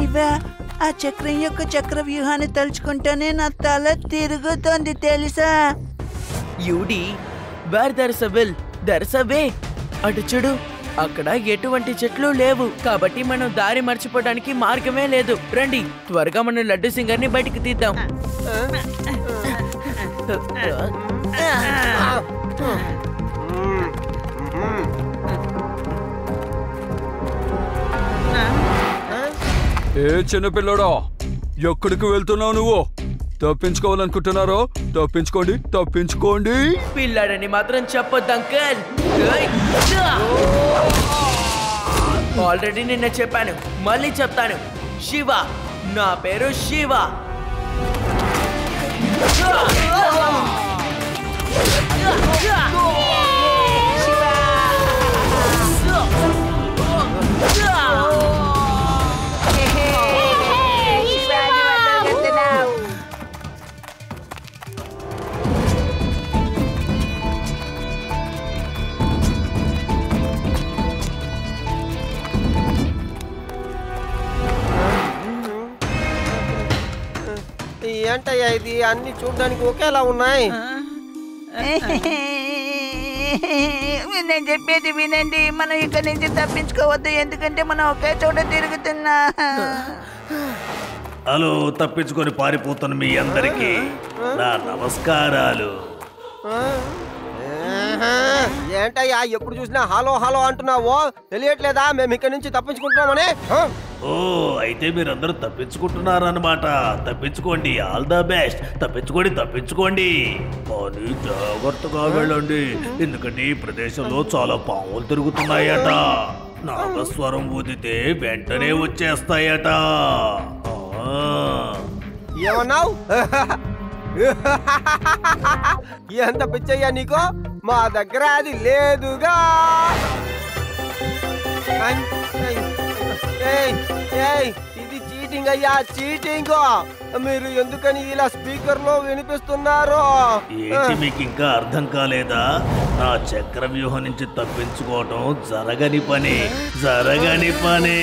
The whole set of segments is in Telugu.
శివ, ఆ చక్రం యొక్క చక్ర వ్యూహాన్ని తలుచుకుంటేనే నా తల తిరుగుతోంది తెలుసా? యూడి, where there's a will there's a way. అటు చూడు, అక్కడ ఎటువంటి చెట్లు లేవు, కాబట్టి మనం దారి మర్చిపోవడానికి మార్గమే లేదు. రండి, త్వరగా మనం లడ్డు సింగర్ని బయటికి తీద్దాం. ఏ చిన్నపిల్లడా, ఎక్కడికి వెళ్తున్నావు నువ్వు? తప్పించుకోవాలనుకుంటున్నారో తప్పించుకోండి, తప్పించుకోండి. పిల్లాడని మాత్రం చెప్పొద్దు అంకల్. ఆల్రెడీ నిన్న చెప్పాను, మళ్ళీ చెప్తాను. శివ, నా పేరు శివ. ఏంటయ్యా ఇది? అన్ని చూడడానికి ఒకేలా ఉన్నాయి. నేను చెప్పేది వినండి, మనం ఇక్కడి నుంచి తప్పించుకోవద్దు, ఎందుకంటే మనం ఒకే చోట తిరుగుతున్నా. హలో, తప్పించుకొని పారిపోతున్న మీ అందరికీ నా నమస్కారాలు. ఏంటయ్యా ఎప్పుడు చూసినా హలో హలో అంటున్నావో? తెలియట్లేదా మేము ఇక్కడి నుంచి తప్పించుకుంటున్నామని? ఓ, అయితే మీరందరూ తప్పించుకుంటున్నారన్నమాట. తప్పించుకోండి, ఆల్ ద బెస్ట్. తప్పించుకోండి, తప్పించుకోండి, కానీ జాగ్రత్తగా వెళ్ళండి, ఎందుకంటే ఈ ప్రదేశంలో చాలా పాములు తిరుగుతున్నాయట. నాగస్వరం ఊదితే వెంటనే వచ్చేస్తాయట. ఏమన్నావు? ఎంత పిచ్చయ్యా నీకు? మా దగ్గర అది లేదుగా. ఇది చీటింగ్ అయ్యా, చీటింగ్. మీరు ఎందుకని ఇలా స్పీకర్ లో వినిపిస్తున్నారు? ఏంటి మీకు ఇంకా అర్థం కాలేదా? నా చక్ర వ్యూహం నుంచి తప్పించుకోవటం జరగని పని, జరగని పని.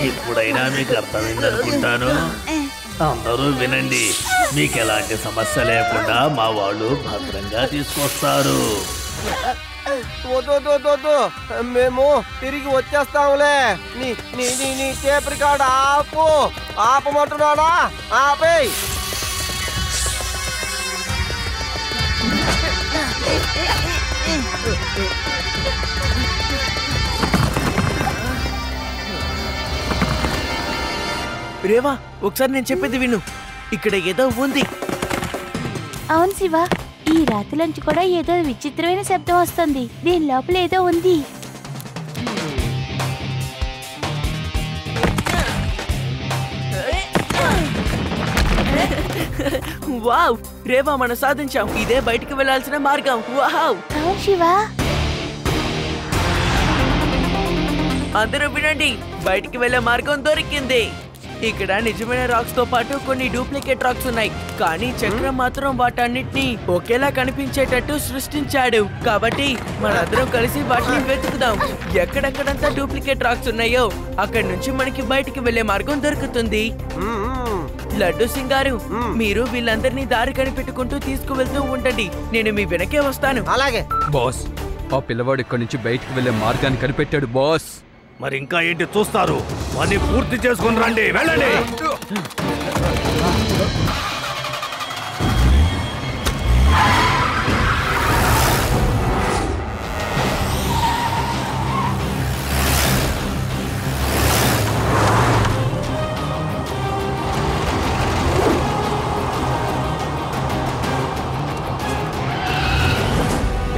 ఇప్పుడైనా మీకు అర్థమైందనుకుంటాను. అందరూ వినండి, మీకు ఎలాంటి సమస్య లేకుండా మా వాళ్ళు భద్రంగా తీసుకొస్తారు. వద్దు, మేము తిరిగి వచ్చేస్తాములే. నీ నీ నీ నీ టేప్ రికార్డ్ ఆపమంటున్నాడా? ఆపేయ్. రేవా, ఒకసారి నేను చెప్పేది విను. ఇక్కడ ఏదో ఉంది. అవును శివ, ఈ రాత్రిలోంచి కూడా ఏదో విచిత్రమైన శబ్దం వస్తుంది. దీని లోపల ఏదో ఉంది. వావ్ రేవా, మనం సాధించాం. ఇదే బయటికి వెళ్ళాల్సిన మార్గం. వావ్. అవును శివ. అందరూ వినండి, బయటికి వెళ్ళే మార్గం దొరికింది. ఇక్కడ నిజమైన రాక్స్ తో పాటు కొన్ని డూప్లికేట్ రాక్స్ ఉన్నాయి, కానీ చక్రం మాత్రం వాటన్నిటిని ఒకేలా కనిపించేటట్టు సృష్టించాడు. కాబట్టి మనందరం కలిసి వాటిని వెతుకుదాం. ఎక్కడెక్కడంతా డూప్లికేట్ రాక్స్ ఉన్నాయో అక్కడి నుంచి మనకి బయటికి వెళ్లే మార్గం దొరుకుతుంది. లడ్డు సింగారు, మీరు వీళ్ళందరినీ దారి కనిపెట్టుకుంటూ తీసుకువెళ్తూ ఉండండి. నేను మీ వెనకే వస్తాను. అలాగే బాస్, ఆ పిల్లవాడు ఇక్కడి నుంచి బయటికి వెళ్లే మార్గాన్ని కనిపెట్టాడు బాస్. మరి ఇంకా ఏంటి చూస్తారు? పని పూర్తి చేసుకుని రండి, వెళ్ళండి.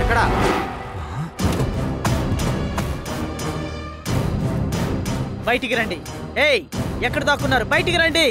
ఎక్కడ? బయటికి రండి. ఏయ్, ఎక్కడ దాక్కున్నారు? బయటికి రండి.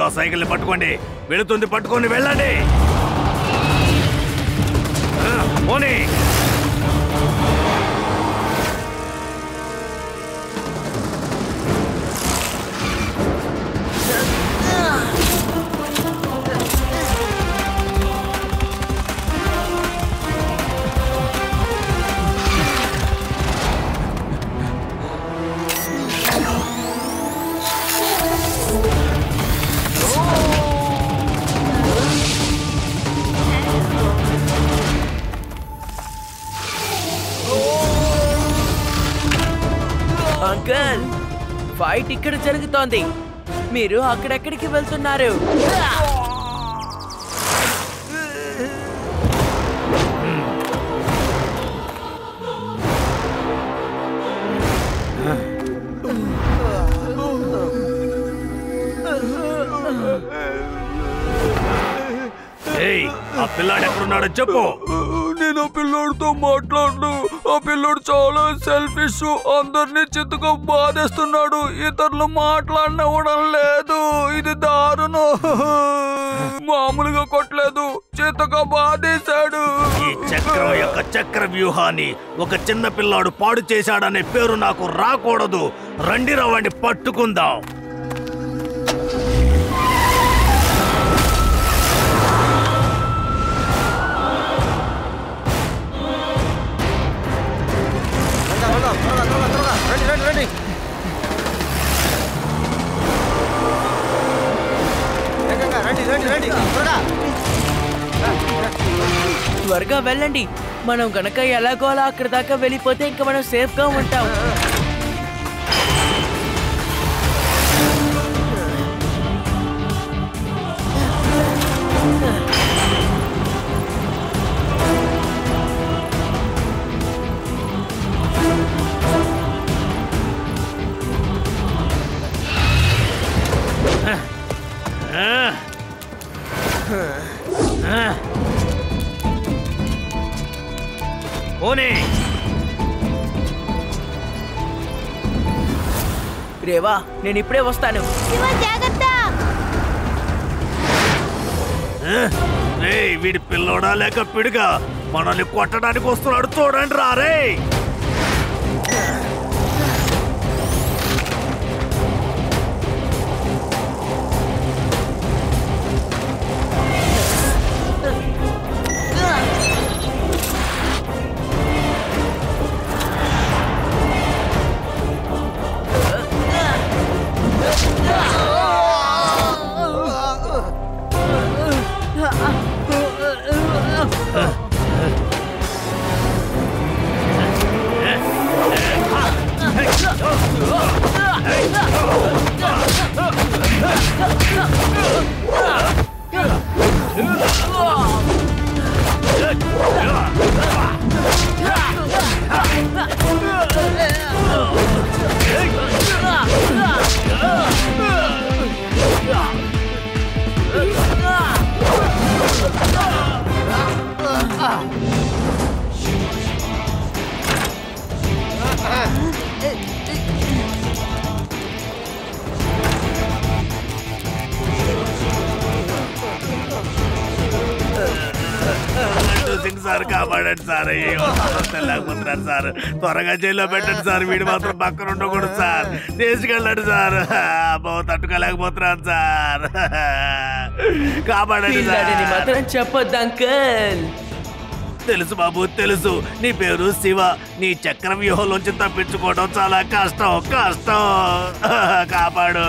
త్వరగా సైకిల్ని పట్టుకోండి. వెళుతుంది, పట్టుకొని వెళ్ళండి. పోనీ. అంకల్, ఫైట్ ఇక్కడ జరుగుతోంది. మీరు అక్కడెక్కడికి వెళ్తున్నారు? ఆ పిల్లాడు ఎక్కడున్నాడో చెప్పు. నేను ఆ పిల్లోడితో మాట్లాడు. ఆ పిల్లోడు చాలా సెల్ఫిష్, అందరినీ చిత్తుగా బాధేస్తున్నాడు. ఇతరులు మాట్లాడనివ్వడం లేదు. ఇది దారుణం. మామూలుగా కొట్టలేదు, చిత్తుగా బాధేశాడు. ఈ చక్రం యొక్క చక్ర వ్యూహాన్ని ఒక చిన్న పిల్లాడు పాడు చేశాడనే పేరు నాకు రాకూడదు. రండి రవ్వండి, పట్టుకుందాం. త్వరగా వెళ్ళండి. మనం గనక ఎలాగో అలా అక్కడ దాకా వెళ్ళిపోతే ఇంకా మనం సేఫ్ గా ఉంటాం. రేవా, నేను ఇప్పుడే వస్తాను. వీడి పిల్లోడా లేక పిడిగా మనల్ని కొట్టడానికి వస్తున్నాడు. చూడండి రారే. సార్ కాపాడండి సార్. లేకపోతున్నారు సార్. త్వరగా జైల్లో పెట్టండి సార్. వీడు మాత్రం పక్కన ఉండకూడదు సార్. తీసుకెళ్ళండి సార్. అబ్బో, తట్టుకోలేకపోతున్నాను సార్. కాపాడండి సార్. మాత్రం చెప్పొద్దు అంకల్. తెలుసు బాబు, తెలుసు. నీ పేరు శివ. నీ చక్ర వ్యూహంలోంచి తప్పించుకోవడం చాలా కష్టం. కాపాడు.